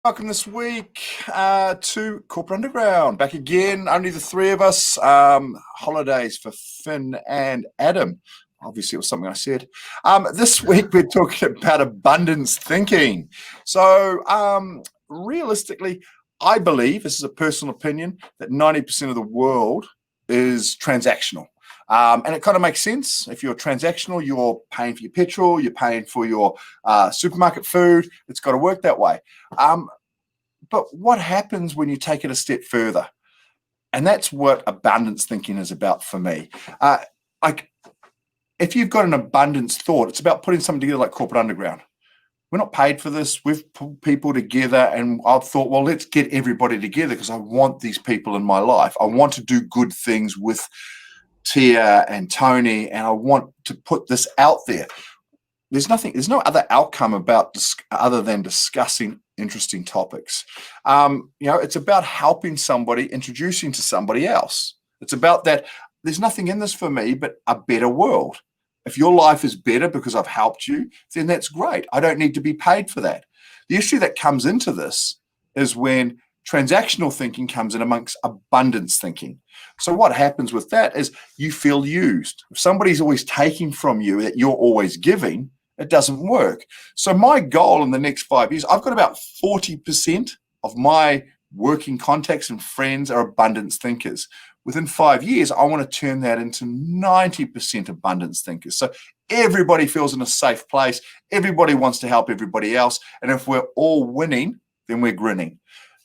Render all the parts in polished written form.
Welcome this week to Corporate Underground. Back again, only the three of us. Holidays for Finn and Adam. Obviously, it was something I said. This week, we're talking about abundance thinking. So, realistically, I believe, this is a personal opinion, that 90% of the world is transactional. And it kind of makes sense. If you're transactional, you're paying for your petrol, you're paying for your supermarket food. It's got to work that way. But what happens when you take it a step further? And that's what abundance thinking is about for me. If you've got an abundance thought, it's about putting something together like Corporate Underground. We're not paid for this. We've pulled people together, and I've thought, well, let's get everybody together because I want these people in my life. I want to do good things with Tia and Tony, and I want to put this out there. There's no other outcome about this other than discussing interesting topics. It's about helping somebody, introducing to somebody else. It's about that. There's nothing in this for me but a better world. If your life is better because I've helped you, then that's great. I don't need to be paid for that. The issue that comes into this is when transactional thinking comes in amongst abundance thinking. So what happens with that is you feel used. If somebody's always taking from you that you're always giving, it doesn't work. So my goal in the next 5 years, I've got about 40% of my working contacts and friends are abundance thinkers. Within 5 years, I want to turn that into 90% abundance thinkers. So everybody feels in a safe place. Everybody wants to help everybody else. And if we're all winning, then we're grinning.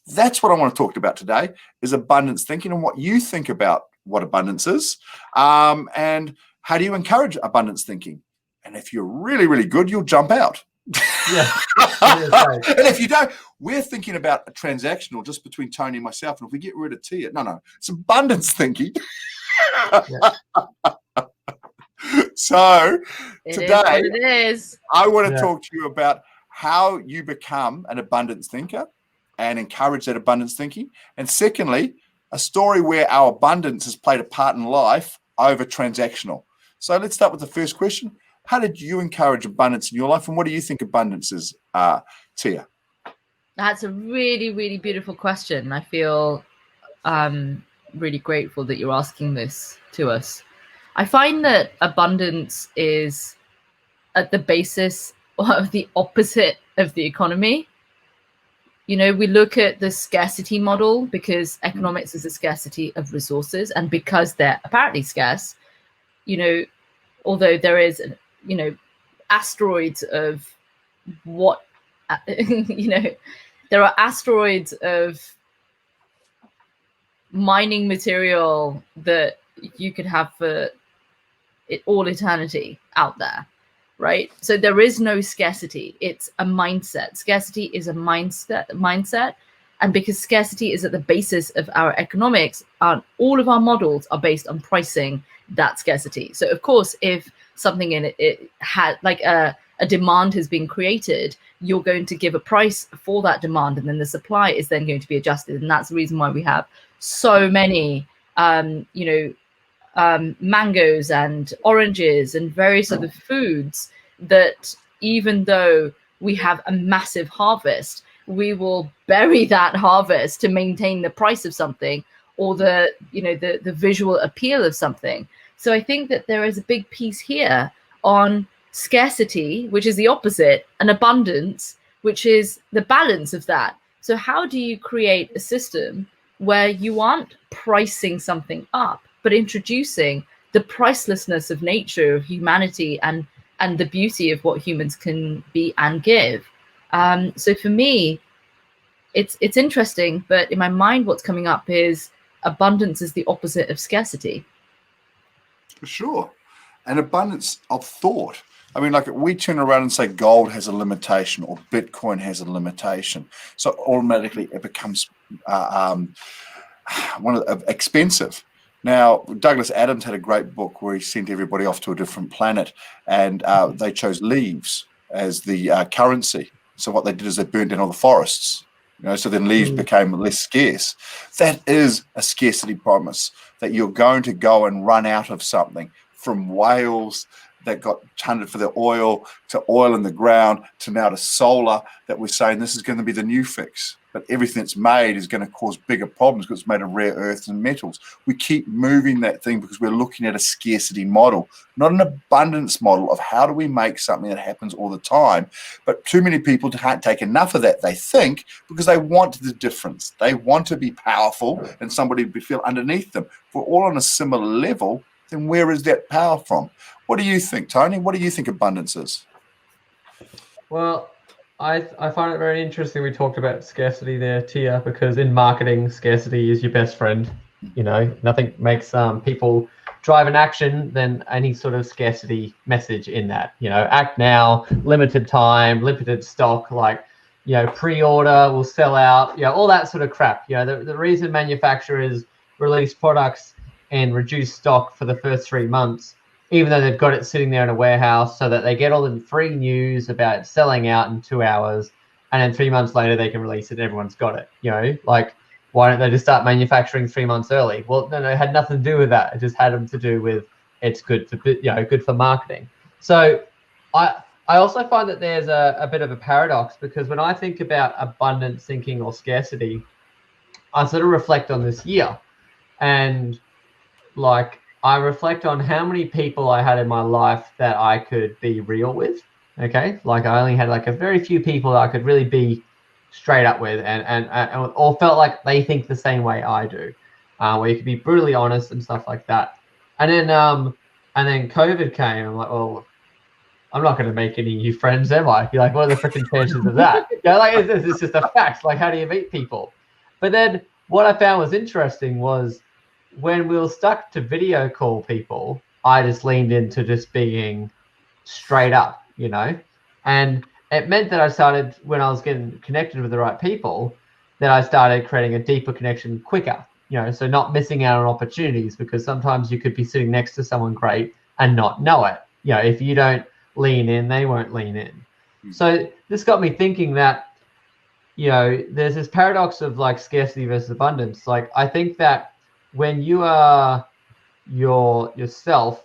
That's what I want to talk about today is abundance thinking and what you think about what abundance is. And how do you encourage abundance thinking? And if you're really, really good, you'll jump out. Yeah. And if you don't, we're thinking about a transactional just between Tony and myself. And if we get rid of Tia, no, it's abundance thinking. So today, I want to talk to you about how you become an abundance thinker and encourage that abundance thinking. And secondly, a story where our abundance has played a part in life over transactional. So let's start with the first question. How did you encourage abundance in your life, and what do you think abundance is, Tia? That's a really, really beautiful question. I feel really grateful that you're asking this to us. I find that abundance is at the basis of the opposite of the economy. You know, we look at the scarcity model because economics is a scarcity of resources, and because they're apparently scarce, although there is asteroids of what there are asteroids of mining material that you could have for all eternity out there, right? So there is no scarcity. It's a mindset. Scarcity is a mindset. And because scarcity is at the basis of our economics, all of our models are based on pricing that scarcity. So of course, if something in it had like a demand has been created, you're going to give a price for that demand, and then the supply is then going to be adjusted. And that's the reason why we have so many mangoes and oranges and various other foods that even though we have a massive harvest, we will bury that harvest to maintain the price of something or the visual appeal of something. So I think that there is a big piece here on scarcity, which is the opposite, and abundance, which is the balance of that. So how do you create a system where you aren't pricing something up, but introducing the pricelessness of nature, of humanity, and the beauty of what humans can be and give? So for me, it's interesting, but in my mind, what's coming up is abundance is the opposite of scarcity. For sure. And abundance of thought. I mean, like we turn around and say gold has a limitation or Bitcoin has a limitation. So automatically it becomes expensive. Now, Douglas Adams had a great book where he sent everybody off to a different planet, and they chose leaves as the currency. So what they did is they burned down all the forests. So then leaves became less scarce. That is a scarcity promise, that you're going to go and run out of something, from whales that got hunted for the oil, to oil in the ground, to now to solar, that we're saying this is going to be the new fix. But everything that's made is going to cause bigger problems because it's made of rare earths and metals. We keep moving that thing because we're looking at a scarcity model, not an abundance model of how do we make something that happens all the time. But too many people can't take enough of that, they think, because they want the difference. They want to be powerful and somebody to feel underneath them. If we're all on a similar level, then where is that power from? What do you think, Tony? What do you think abundance is? Well, I find it very interesting we talked about scarcity there, Tia, because in marketing, scarcity is your best friend. You know, nothing makes people drive an action than any sort of scarcity message in that. You know, act now, limited time, limited stock, like, you know, pre-order will sell out, you know, all that sort of crap. You know, the reason manufacturers release products and reduce stock for the first 3 months, even though they've got it sitting there in a warehouse, so that they get all the free news about it selling out in 2 hours, and then 3 months later they can release it and everyone's got it. You know, like, why don't they just start manufacturing 3 months early? Well, no, it had nothing to do with that. It just had them to do with it's good for, you know, good for marketing. So I also find that there's a bit of a paradox, because when I think about abundance thinking or scarcity, I sort of reflect on this year, and like, I reflect on how many people I had in my life that I could be real with. Okay, like I only had like a very few people that I could really be straight up with, and all felt like they think the same way I do, where you could be brutally honest and stuff like that. And then COVID came. I'm like, well, I'm not going to make any new friends, am I? You're like, what are the freaking chances of that? You know, like, it's just a fact. Like, how do you meet people? But then what I found was interesting was when we were stuck to video call people, I just leaned into just being straight up, you know? And it meant that I started, when I was getting connected with the right people, that I started creating a deeper connection quicker, you know? So not missing out on opportunities, because sometimes you could be sitting next to someone great and not know it. You know, if you don't lean in, they won't lean in. So this got me thinking that, you know, there's this paradox of like scarcity versus abundance. Like, I think that when you are yourself,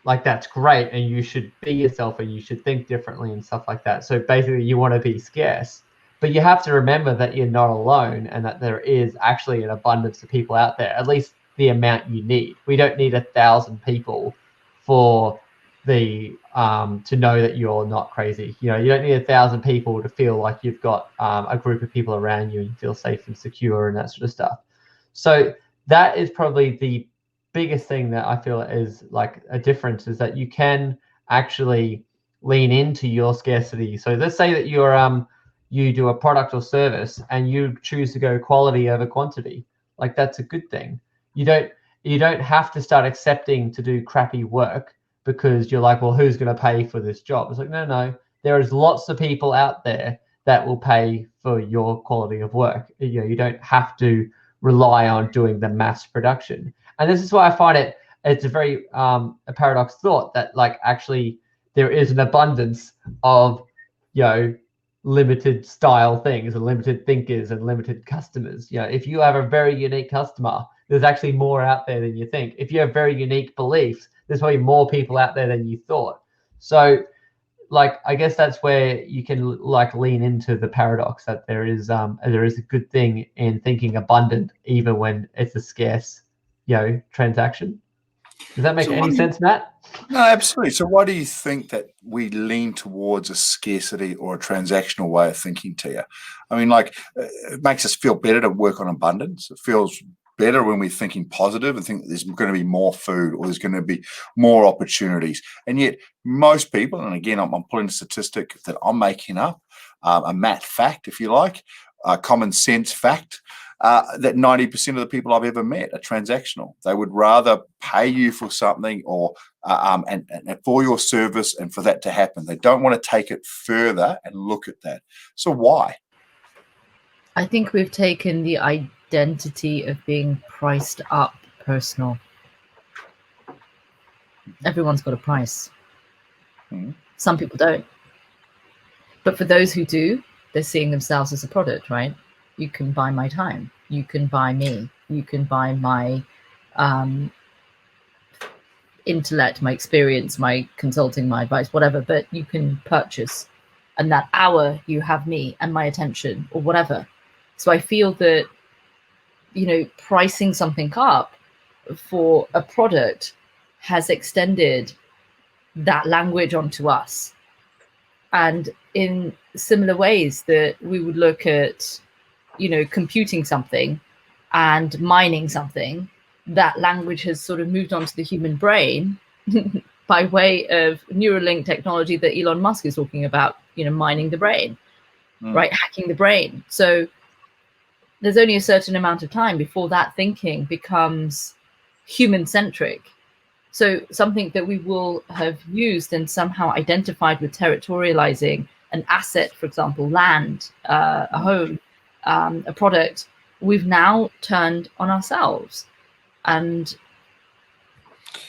like, that's great, and you should be yourself and you should think differently and stuff like that. So basically you want to be scarce, but you have to remember that you're not alone, and that there is actually an abundance of people out there, at least the amount you need. We don't need 1,000 people for the to know that you're not crazy. You know, you don't need 1,000 people to feel like you've got a group of people around you and you feel safe and secure and that sort of stuff. So that is probably the biggest thing that I feel is like a difference, is that you can actually lean into your scarcity. So let's say that you're you do a product or service and you choose to go quality over quantity. Like, that's a good thing. You don't have to start accepting to do crappy work because you're like, well, who's going to pay for this job? It's like, no, there is lots of people out there that will pay for your quality of work. You know, you don't have to rely on doing the mass production. And this is why I find it's a very a paradox thought, that like, actually there is an abundance of, you know, limited style things and limited thinkers and limited customers. You know, if you have a very unique customer, there's actually more out there than you think. If you have very unique beliefs, there's probably more people out there than you thought. So like, I guess that's where you can like lean into the paradox, that there is a good thing in thinking abundant even when it's a scarce, you know, transaction. Does that make any sense, Matt? No, absolutely. So why do you think that we lean towards a scarcity or a transactional way of thinking, Tia? I mean, like, it makes us feel better to work on abundance. It feels better when we're thinking positive and think that there's going to be more food or there's going to be more opportunities. And yet most people, and again, I'm pulling a statistic that I'm making up, a math fact, if you like, a common sense fact, that 90% of the people I've ever met are transactional. They would rather pay you for something or and for your service and for that to happen. They don't want to take it further and look at that. So why? I think we've taken the identity of being priced up personal. Everyone's got a price. Some people don't. But for those who do, they're seeing themselves as a product, right? You can buy my time. You can buy me. You can buy my intellect, my experience, my consulting, my advice, whatever, but you can purchase. And that hour you have me and my attention or whatever. So I feel that, pricing something up for a product has extended that language onto us. And in similar ways that we would look at, computing something and mining something, that language has sort of moved onto the human brain by way of Neuralink technology that Elon Musk is talking about, mining the brain, right? Hacking the brain. So there's only a certain amount of time before that thinking becomes human-centric. So something that we will have used and somehow identified with territorializing an asset, for example, land, a home, a product, we've now turned on ourselves. And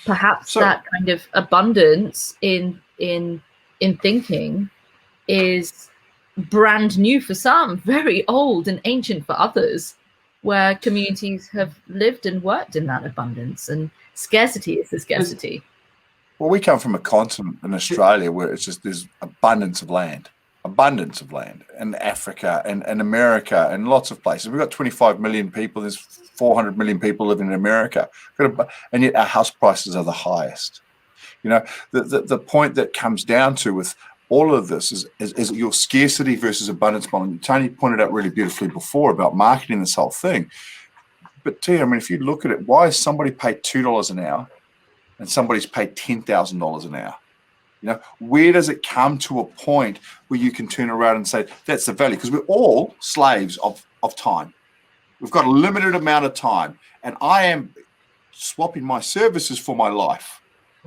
perhaps that kind of abundance in thinking is brand new for some, very old and ancient for others, where communities have lived and worked in that abundance, and scarcity is the scarcity. Well, we come from a continent in Australia where it's just there's abundance of land in Africa and America and lots of places. We've got 25 million people. There's 400 million people living in America, and yet our house prices are the highest. The point that comes down to with all of this is your scarcity versus abundance model. Tony pointed out really beautifully before about marketing this whole thing. But Tia, I mean, if you look at it, why is somebody paid $2 an hour and somebody's paid $10,000 an hour? Where does it come to a point where you can turn around and say that's the value? Because we're all slaves of time. We've got a limited amount of time, and I am swapping my services for my life.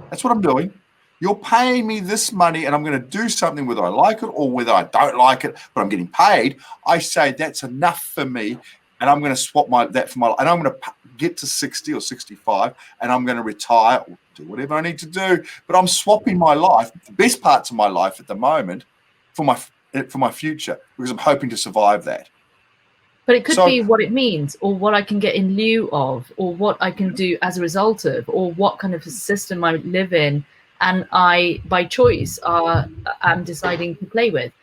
That's what I'm doing. You're paying me this money, and I'm going to do something whether I like it or whether I don't like it, but I'm getting paid. I say that's enough for me, and I'm going to swap that for my life, and I'm going to get to 60 or 65, and I'm going to retire or do whatever I need to do. But I'm swapping my life, the best parts of my life at the moment, for my future, because I'm hoping to survive that. But it could be what it means, or what I can get in lieu of, or what I can do as a result of, or what kind of a system I live in, and I, by choice, am deciding to play with.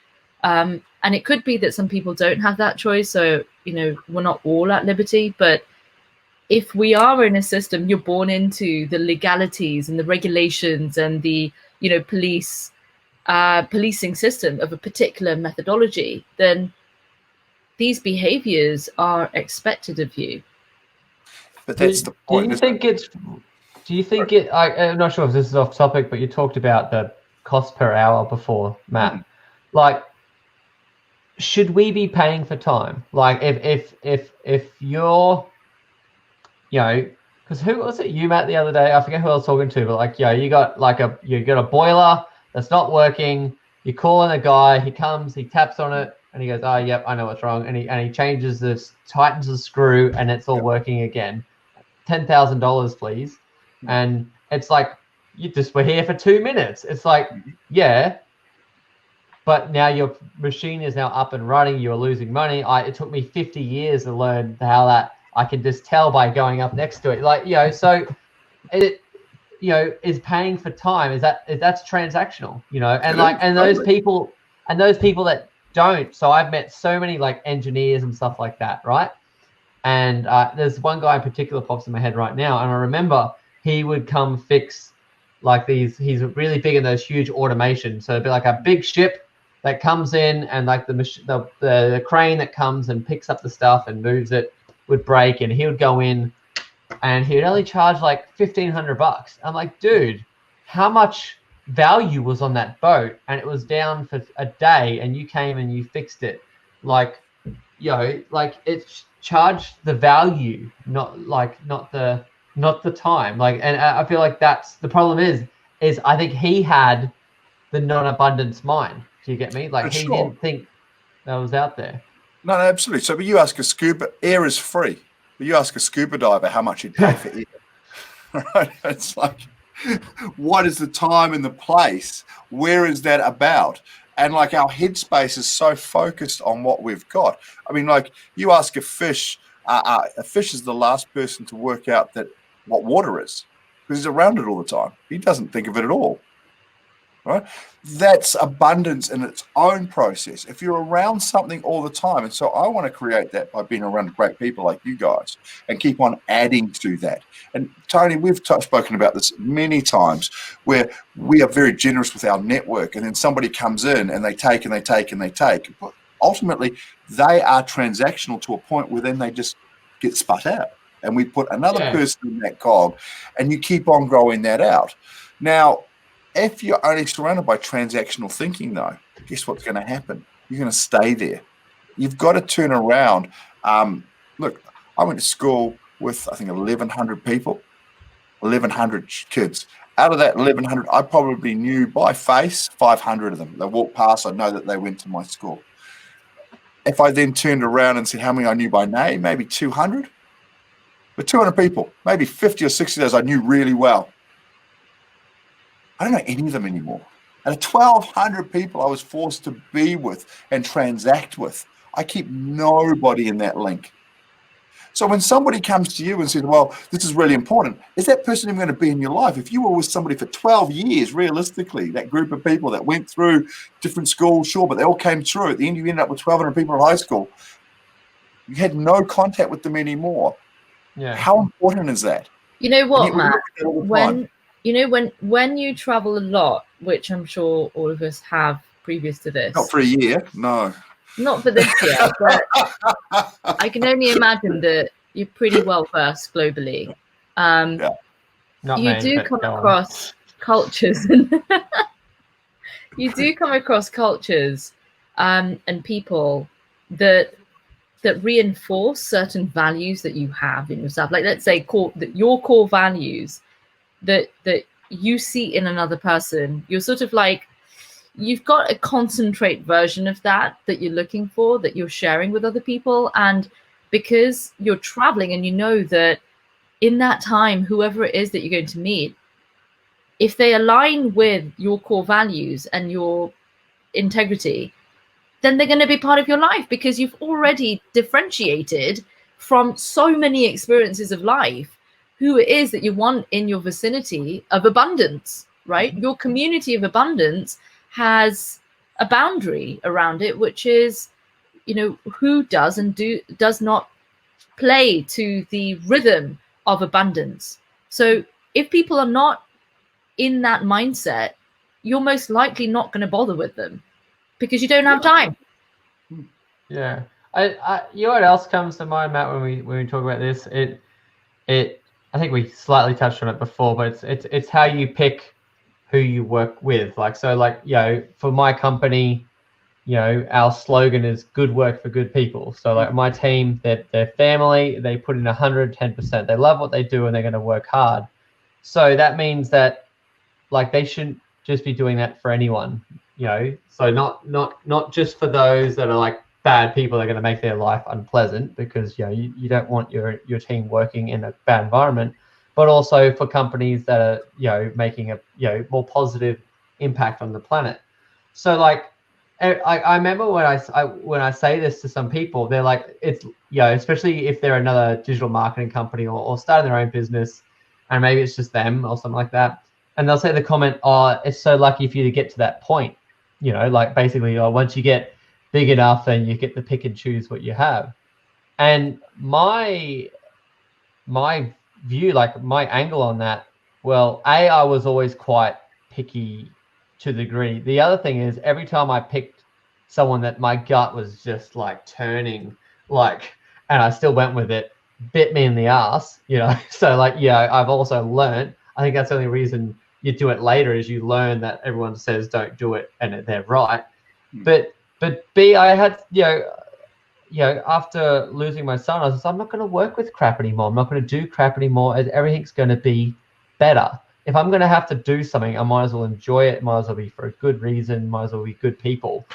And it could be that some people don't have that choice, so we're not all at liberty. But if we are in a system, you're born into the legalities and the regulations and the policing system of a particular methodology, then these behaviors are expected of you. But that's the point. Do you think I'm not sure if this is off topic, but you talked about the cost per hour before, Matt. Like, should we be paying for time? Like, if you're, because who was it you, Matt, the other day? I forget who I was talking to, but like, you got a boiler that's not working. You call in a guy, he comes, he taps on it, and he goes, "Oh, yep, I know what's wrong." And he changes this, tightens the screw, and it's all working again. $10,000, please. And it's like, we're here for 2 minutes. It's like, yeah, but now your machine is now up and running. You're losing money. It took me 50 years to learn how that. I can just tell by going up next to it. Like, so it, is paying for time. That's transactional, and those people that don't. So I've met so many like engineers and stuff like that, right? And there's one guy in particular pops in my head right now, and I remember he would come fix like these. He's really big in those huge automation. So it'd be like a big ship that comes in, and like the crane that comes and picks up the stuff and moves it would break, and he would go in, and he would only charge like $1,500. I'm like, dude, how much value was on that boat? And it was down for a day, and you came and you fixed it. Like, like it's charged the value, not the time. Like, and I feel like that's the problem is I think he had the non-abundance mind. Do you get me? Like, he didn't think that was out there. No, absolutely. So, but you ask air is free. But you ask a scuba diver how much he'd pay for air. Right? It's like, what is the time and the place? Where is that about? And like, our headspace is so focused on what we've got. I mean, like, you ask a fish is the last person to work out that what water is. because he's around it all the time. He doesn't think of it at all. Right? That's abundance in its own process. If you're around something all the time, and so I want to create that by being around great people like you guys and keep on adding to that. And Tony, we've spoken about this many times, where we are very generous with our network, and then somebody comes in and they take and they take and they take. But ultimately, they are transactional to a point where then they just get spat out, and we put another person in that cog, and you keep on growing that out. Now, if you're only surrounded by transactional thinking, though, guess what's going to happen? You're going to stay there. You've got to turn around. Look, I went to school with, I think, 1,100 people, 1,100 kids. Out of that 1,100, I probably knew by face 500 of them. They walked past, I know that they went to my school. If I then turned around and said how many I knew by name, maybe 200. But 200 people, maybe 50 or 60 of those I knew really well. I don't know any of them anymore. And 1,200 people I was forced to be with and transact with, I keep nobody in that link. So when somebody comes to you and says, well, this is really important, is that person even going to be in your life? If you were with somebody for 12 years, realistically, that group of people that went through different schools, sure, but they all came through. At the end, you ended up with 1,200 people in high school. You had no contact with them anymore. Yeah. How important is that? You know what, Matt? When you travel a lot, which I'm sure all of us have previous to this. Not for a year, no. Not for this year, but I can only imagine that you're pretty well versed globally. You do come across cultures, and people that reinforce certain values that you have in yourself. Like, let's say your core values that you see in another person. You're sort of like, you've got a concentrate version of that you're looking for, that you're sharing with other people. And because you're traveling and you know that in that time, whoever it is that you're going to meet, if they align with your core values and your integrity, then they're going to be part of your life, because you've already differentiated from so many experiences of life who it is that you want in your vicinity of abundance, right? Your community of abundance has a boundary around it, which is, who does and does not play to the rhythm of abundance. So if people are not in that mindset, you're most likely not going to bother with them, because you don't have time. Yeah. You know what else comes to mind, Matt, when we talk about this? I think we slightly touched on it before, but it's how you pick who you work with. For my company, our slogan is good work for good people. So my team, they're family, they put in 110%. They love what they do and they're going to work hard. So that means that they shouldn't just be doing that for anyone, so not just for those that are bad people that are going to make their life unpleasant, because you don't want your team working in a bad environment, but also for companies that are making a more positive impact on the planet. So I remember when I say this to some people, they're like, it's especially if they're another digital marketing company or starting their own business, and maybe it's just them or something like that, and they'll say the comment, oh, it's so lucky for you to get to that point, basically, once you get big enough, then you get to pick and choose what you have. And my view, my angle on that, well, I was always quite picky to the degree. The other thing is, every time I picked someone that my gut was just turning, and I still went with it, bit me in the ass, So I've also learned, I think that's the only reason you do it later, is you learn that everyone says don't do it and they're right. But B, I had, after losing my son, I was like, I'm not going to work with crap anymore. I'm not going to do crap anymore. Everything's going to be better. If I'm going to have to do something, I might as well enjoy it. Might as well be for a good reason. Might as well be good people.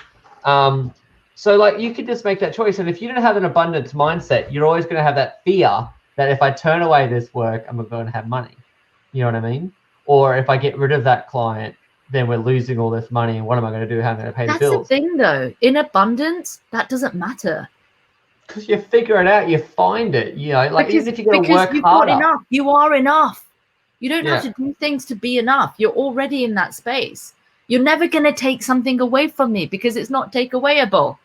So you could just make that choice. And if you don't have an abundance mindset, you're always going to have that fear that if I turn away this work, I'm going to have money. You know what I mean? Or if I get rid of that client, then we're losing all this money, and what am I going to do? How am I going to pay the bills? That's the thing, though. In abundance, that doesn't matter. Because you figure it out, you find it. Even if you're going to work harder. Got enough. You are enough. You don't have to do things to be enough. You're already in that space. You're never going to take something away from me because it's not takeawayable.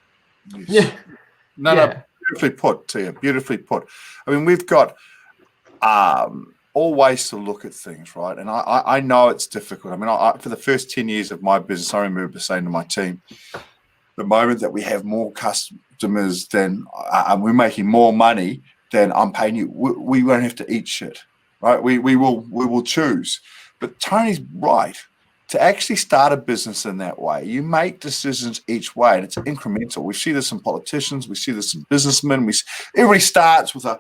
Yeah. No, beautifully put, Tia. Beautifully put. I mean, we've got all ways to look at things, right? And I know it's difficult. I mean, for the first 10 years of my business, I remember saying to my team, the moment that we have more customers than we're making more money than I'm paying you, we won't have to eat shit, right? We will choose. But Tony's right. To actually start a business in that way, you make decisions each way, and it's incremental. We see this in politicians, we see this in businessmen. Everybody starts with an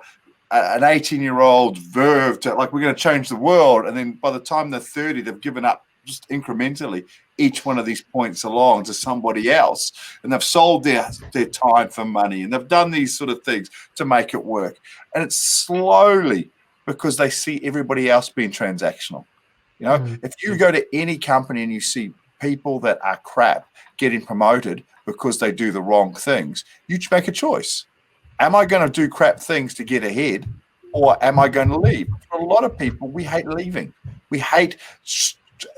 18-year-old verve to like, we're going to change the world, and then by the time they're 30, they've given up just incrementally each one of these points along to somebody else, and they've sold their time for money, and they've done these sort of things to make it work. And it's slowly because they see everybody else being transactional. You know, if you go to any company and you see people that are crap getting promoted because they do the wrong things, you make a choice. Am I going to do crap things to get ahead, or am I going to leave? For a lot of people, we hate leaving. We hate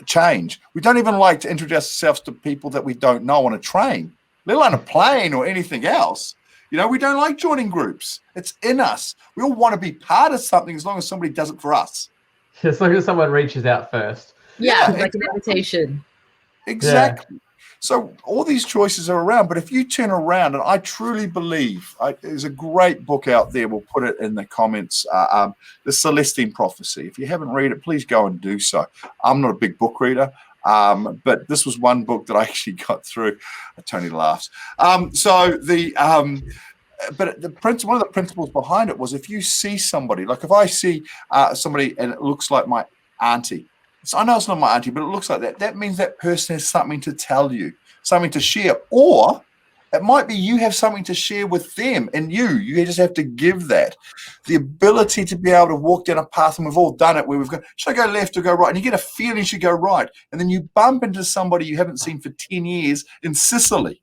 change. We don't even like to introduce ourselves to people that we don't know on a train, let alone a plane or anything else. You know, we don't like joining groups. It's in us. We all want to be part of something as long as somebody does it for us. As long as someone reaches out first. Yeah, like an invitation. Exactly. Yeah. So all these choices are around, but if you turn around, and I truly believe, there's a great book out there, we'll put it in the comments, The Celestine Prophecy. If you haven't read it, please go and do so. I'm not a big book reader, but this was one book that I actually got through. Tony laughs. But one of the principles behind it was, if you see somebody, like if I see somebody and it looks like my auntie, so I know it's not my auntie, but it looks like that. That means that person has something to tell you, something to share. Or it might be you have something to share with them, and you just have to give that. The ability to be able to walk down a path, and we've all done it, where we've got, should I go left or go right? And you get a feeling you should go right. And then you bump into somebody you haven't seen for 10 years in Sicily,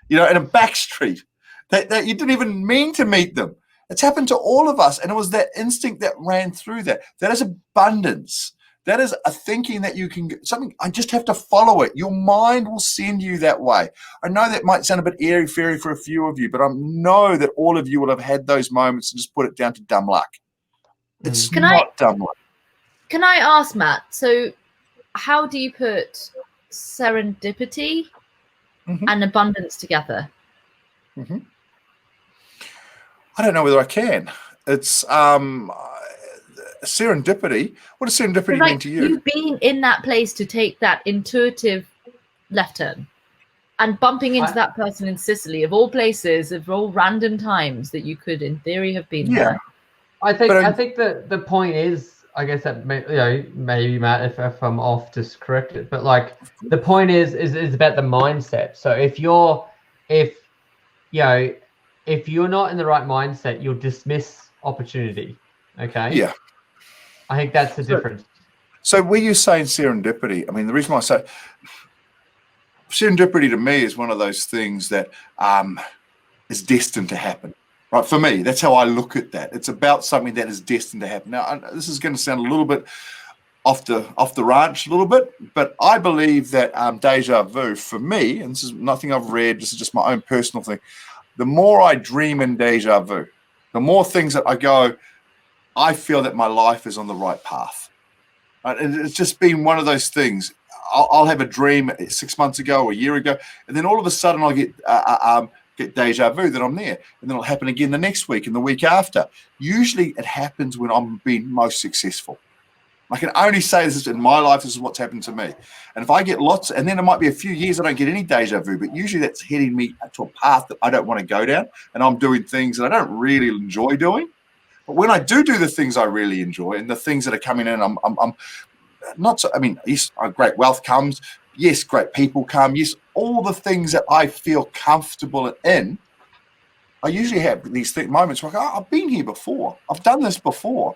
you know, in a back street that you didn't even mean to meet them. It's happened to all of us. And it was that instinct that ran through that. That is abundance. That is a thinking that you can get something. I just have to follow it. Your mind will send you that way. I know that might sound a bit airy-fairy for a few of you, but I know that all of you will have had those moments and just put it down to dumb luck. It's dumb luck. Can I ask, Matt, so how do you put serendipity and abundance together? I don't know whether I can. It's serendipity. What does serendipity mean to you? You being in that place to take that intuitive left turn and bumping into that person in Sicily, of all places, of all random times that you could, in theory, have been there. I think that the point is, I guess that maybe Matt, if I'm off, just correct it. But like the point is about the mindset. So if you're not in the right mindset, you'll dismiss opportunity. Okay. Yeah. I think that's the difference. So were you saying serendipity? I mean, the reason why I say serendipity to me is one of those things that is destined to happen. Right? For me, that's how I look at that. It's about something that is destined to happen. Now, this is going to sound a little bit off the ranch a little bit, but I believe that deja vu for me, and this is nothing I've read, this is just my own personal thing. The more I dream in deja vu, the more things that I go, I feel that my life is on the right path. And it's just been one of those things. I'll have a dream 6 months ago or a year ago, and then all of a sudden I'll get deja vu that I'm there. And then it'll happen again the next week and the week after. Usually it happens when I'm being most successful. I can only say this in my life, this is what's happened to me. And if I get lots, and then it might be a few years I don't get any deja vu, but usually that's heading me to a path that I don't want to go down, and I'm doing things that I don't really enjoy doing. But when I do the things I really enjoy, and the things that are coming in, I'm not so. I mean, yes, great wealth comes. Yes, great people come. Yes, all the things that I feel comfortable in. I usually have these moments where I go, I've been here before. I've done this before.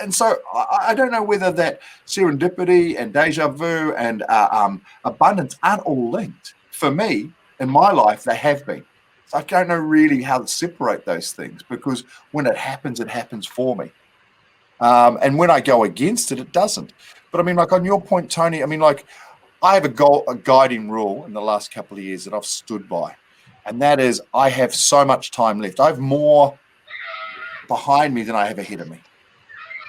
And so I don't know whether that serendipity and deja vu and abundance aren't all linked. For me, in my life, they have been. So I don't know really how to separate those things, because when it happens for me. And when I go against it, it doesn't. But I mean, like on your point, Tony, I mean, like I have a guiding rule in the last couple of years that I've stood by. And that is I have so much time left. I have more behind me than I have ahead of me.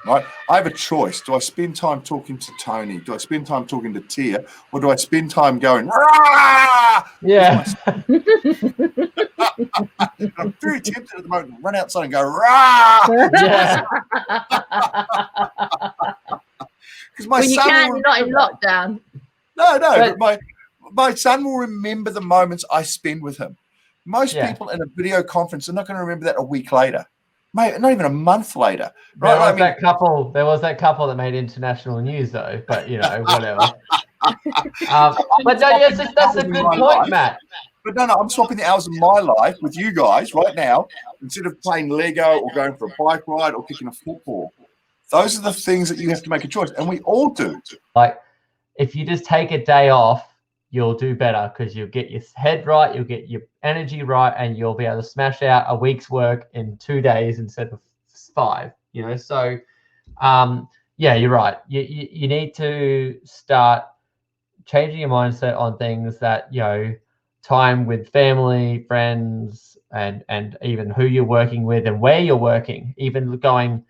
Right? I have a choice. Do I spend time talking to Tony? Do I spend time talking to Tia? Or do I spend time going, rah! Yeah. I'm very tempted at the moment to run outside and go, rah! Yeah. Because my Well, you son can. will You're not in remember- lockdown. No, But- but my son will remember the moments I spend with him. Most Yeah. people in a video conference are not going to remember that a week later, mate, not even a month later. There Right? was that couple that made international news, though. But whatever. But no, yes, that's a good point, Matt. But no, I'm swapping the hours of my life with you guys right now instead of playing Lego or going for a bike ride or kicking a football. Those are the things that you have to make a choice, and we all do. Like, if you just take a day off, you'll do better because you'll get your head right, you'll get your energy right, and you'll be able to smash out a week's work in 2 days instead of 5. So yeah, you're right. You need to start changing your mindset on things that time with family, friends, and even who you're working with and where you're working. Even going,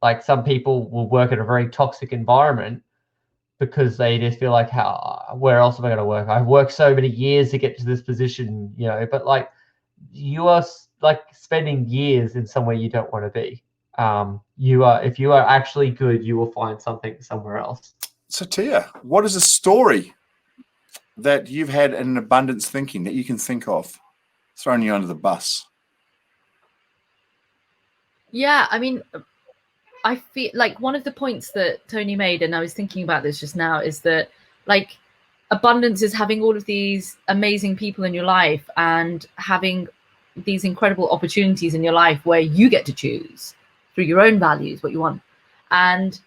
like, some people will work in a very toxic environment because they just feel like, where else am I going to work? I've worked so many years to get to this position, but like, you are like spending years in somewhere you don't want to be. If you are actually good, you will find something somewhere else. So Tia, what is a story that you've had in abundance thinking that you can think of, throwing you under the bus? Yeah, I mean, I feel like one of the points that Tony made, and I was thinking about this just now, is that like abundance is having all of these amazing people in your life and having these incredible opportunities in your life where you get to choose through your own values what you want. And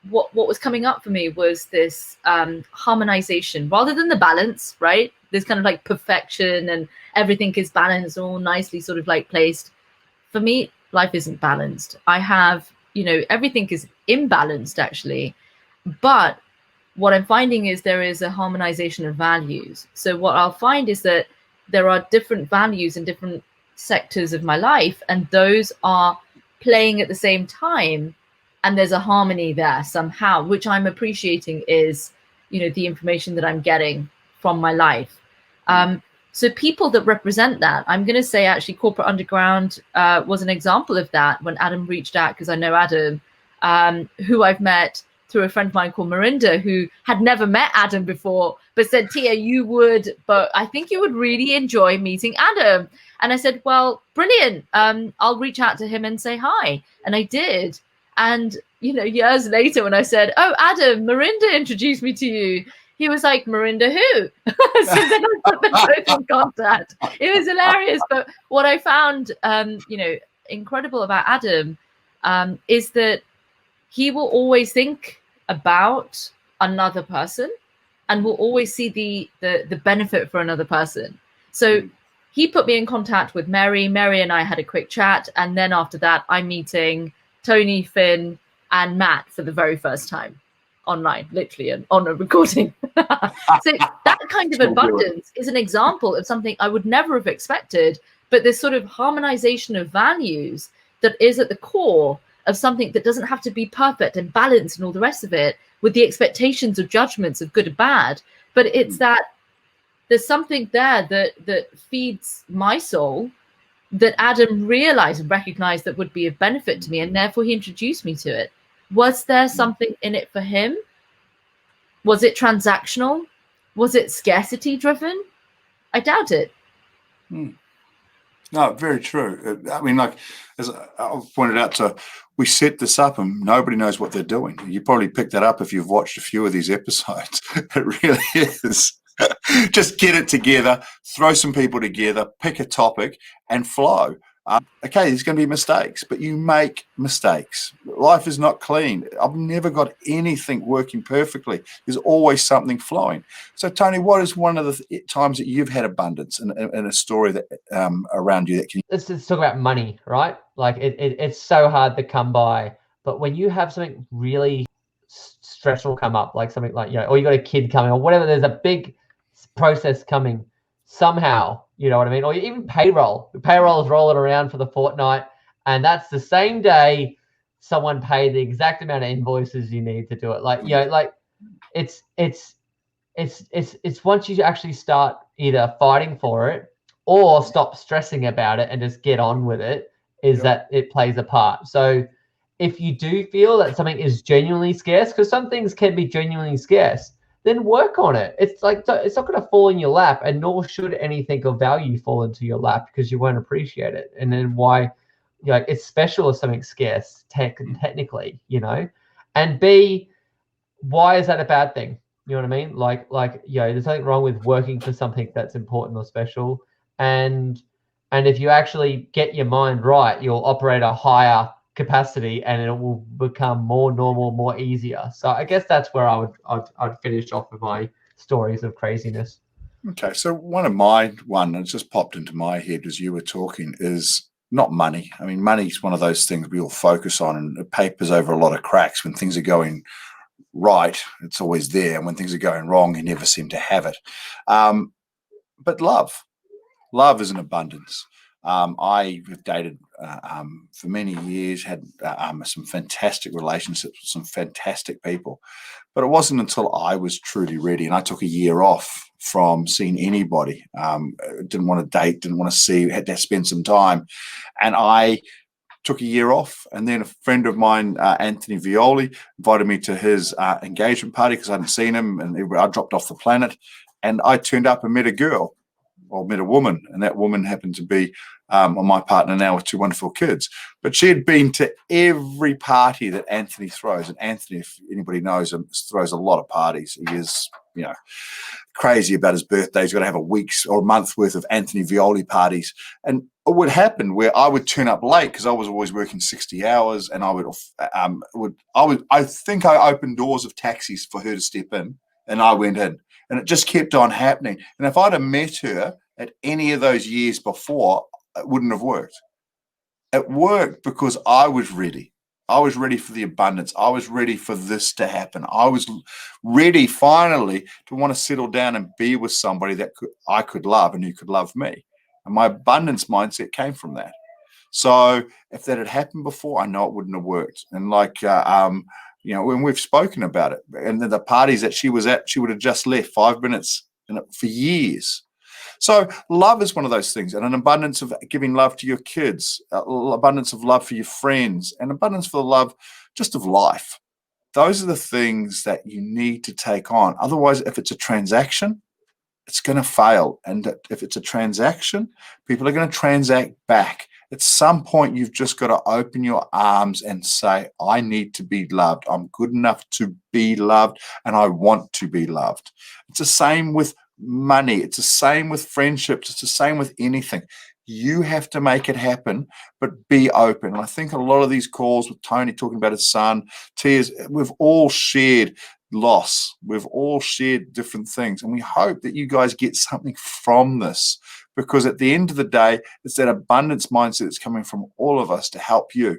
what was coming up for me was this harmonization rather than the balance, right? There's kind of like perfection and everything is balanced, all nicely sort of like placed. For me, life isn't balanced. I have, everything is imbalanced actually. But what I'm finding is there is a harmonization of values. So what I'll find is that there are different values in different sectors of my life, and those are playing at the same time. And there's a harmony there somehow, which I'm appreciating is, the information that I'm getting from my life. So people that represent that, I'm going to say actually Corporate Underground was an example of that when Adam reached out, because I know Adam, who I've met through a friend of mine called Marinda, who had never met Adam before, but said, Tia, you would, but I think you would really enjoy meeting Adam. And I said, well, brilliant. I'll reach out to him and say hi. And I did. And, years later when I said, oh, Adam, Marinda introduced me to you, he was like, Marinda who? So then I put them both in contact. It was hilarious. But what I found, incredible about Adam is that he will always think about another person and will always see the benefit for another person. So he put me in contact with Mary. Mary and I had a quick chat. And then after that, I'm meeting Tony, Finn, and Matt for the very first time online, literally, and on a recording. So that kind of abundance is an example of something I would never have expected, but this sort of harmonization of values that is at the core of something that doesn't have to be perfect and balanced and all the rest of it, with the expectations of judgments of good and bad. But it's that there's something there that feeds my soul that Adam realized and recognized that would be of benefit to me, and therefore he introduced me to it. Was there something in it for him? Was it transactional? Was it scarcity driven? I doubt it. No, very true. I mean, like, as I've pointed out, we set this up and nobody knows what they're doing. You probably picked that up if you've watched a few of these episodes. It really is. Just get it together, throw some people together, pick a topic and flow. Okay, there's going to be mistakes, but you make mistakes. Life is not clean. I've never got anything working perfectly. There's always something flowing. So, Tony, what is one of the times that you've had abundance in a story that around you that can? Let's talk about money, right? Like it's so hard to come by, But when you have something really stressful come up, like something like, or you got a kid coming or whatever, there's a big process coming somehow, you know what I mean? Or even payroll is rolling around for the fortnight, and that's the same day someone paid the exact amount of invoices you need to do it. Like, like it's once you actually start either fighting for it or stop stressing about it and just get on with it, is that it plays a part. So if you do feel that something is genuinely scarce, because some things can be genuinely scarce, then work on it. It's like, it's not going to fall in your lap, and nor should anything of value fall into your lap, because you won't appreciate it. And then why, it's special if something's scarce technically, and B, why is that a bad thing? You know what I mean? Like, there's nothing wrong with working for something that's important or special. And if you actually get your mind right, you'll operate a higher capacity, and it will become more normal, more easier. So I guess that's where I'd finish off with my stories of craziness. Okay, so one that just popped into my head as you were talking is not money. I mean, money is one of those things we all focus on, and it papers over a lot of cracks. When things are going right, it's always there, and when things are going wrong, you never seem to have it. But love is an abundance. I have dated for many years, had some fantastic relationships with some fantastic people, but it wasn't until I was truly ready, and I took a year off from seeing anybody. Didn't want to date, didn't want to see, had to spend some time, and I took a year off. And then a friend of mine, Anthony Violi, invited me to his engagement party because I hadn't seen him, and I dropped off the planet, and I turned up and met a girl, or met a woman, and that woman happened to be my partner now with two wonderful kids. But she had been to every party that Anthony throws, and Anthony, if anybody knows him, throws a lot of parties. He is, crazy about his birthday. He's got to have a week's or a month's worth of Anthony Violi parties. And it would happen where I would turn up late because I was always working 60 hours, and I think I opened doors of taxis for her to step in, and I went in. And it just kept on happening. And if I'd have met her at any of those years before, it wouldn't have worked. It worked because I was ready. I was ready for the abundance. I was ready for this to happen. I was ready finally to want to settle down and be with somebody that I could love and who could love me. And my abundance mindset came from that. So if that had happened before, I know it wouldn't have worked. And when we've spoken about it, and the parties that she was at, she would have just left 5 minutes for years. So love is one of those things, and an abundance of giving love to your kids, abundance of love for your friends, and abundance for the love just of life. Those are the things that you need to take on. Otherwise, if it's a transaction, it's going to fail. And if it's a transaction, people are going to transact back. At some point, you've just got to open your arms and say, I need to be loved. I'm good enough to be loved, and I want to be loved. It's the same with money. It's the same with friendships. It's the same with anything. You have to make it happen, but be open. And I think a lot of these calls with Tony talking about his son, tears, we've all shared loss. We've all shared different things. And we hope that you guys get something from this, because at the end of the day, it's that abundance mindset that's coming from all of us to help you.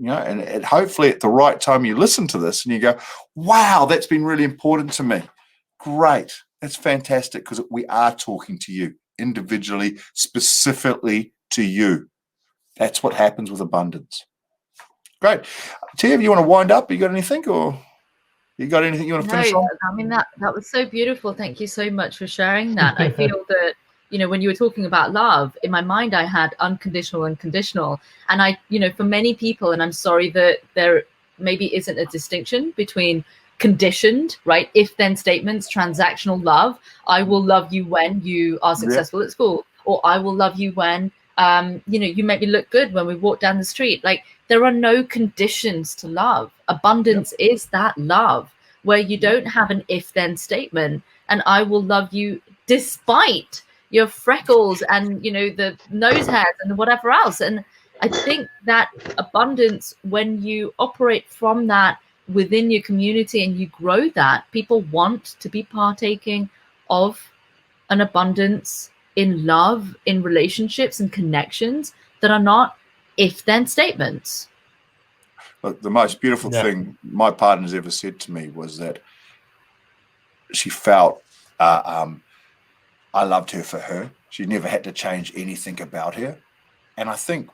And hopefully at the right time you listen to this and you go, wow, that's been really important to me. Great. That's fantastic, because we are talking to you individually, specifically to you. That's what happens with abundance. Great. Tia, you want to wind up? You got anything, or you got anything you want to finish on? I mean, that was so beautiful. Thank you so much for sharing that. I feel that, when you were talking about love, in my mind, I had unconditional and conditional. And I, for many people, and I'm sorry that there maybe isn't a distinction between conditioned, right? If then statements, transactional love. I will love you when you are successful at school, or I will love you when, you make me look good when we walk down the street. Like, there are no conditions to love. Abundance is that love where you don't have an if then statement, and I will love you despite your freckles and, the nose hairs and whatever else. And I think that abundance, when you operate from that within your community and you grow that, people want to be partaking of an abundance in love, in relationships and connections that are not if then statements. Look, the most beautiful Yeah. thing my partner's ever said to me was that she felt I loved her for her. She never had to change anything about her. And I think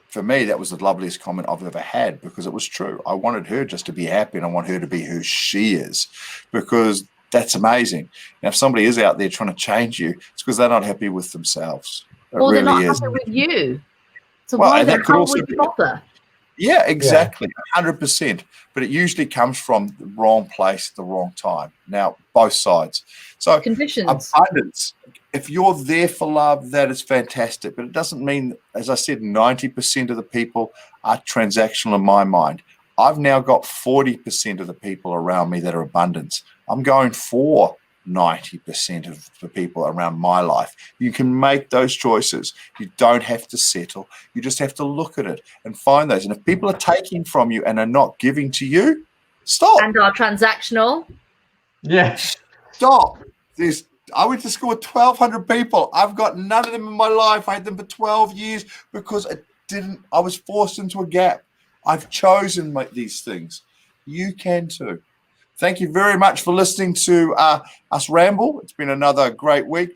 for me, that was the loveliest comment I've ever had, because it was true. I wanted her just to be happy, and I want her to be who she is, because that's amazing. Now, if somebody is out there trying to change you, it's because they're not happy with themselves. It Or they're not really is. happy with you. So Well, why and the that could hell also would be you bother? Yeah, exactly. 100%. But it usually comes from the wrong place at the wrong time. Now, both sides. So Conditions. abundance. If you're there for love, that is fantastic. But it doesn't mean, as I said, 90% of the people are transactional in my mind. I've now got 40% of the people around me that are abundance. I'm going for 90% of the people around my life. You can make those choices. You don't have to settle. You just have to look at it and find those. And if people are taking from you and are not giving to you, stop. And are transactional. Yeah. Stop. I went to school with 1,200 people. I've got none of them in my life. I had them for 12 years because I was forced into a gap. I've chosen these things. You can too. Thank you very much for listening to us ramble. It's been another great week.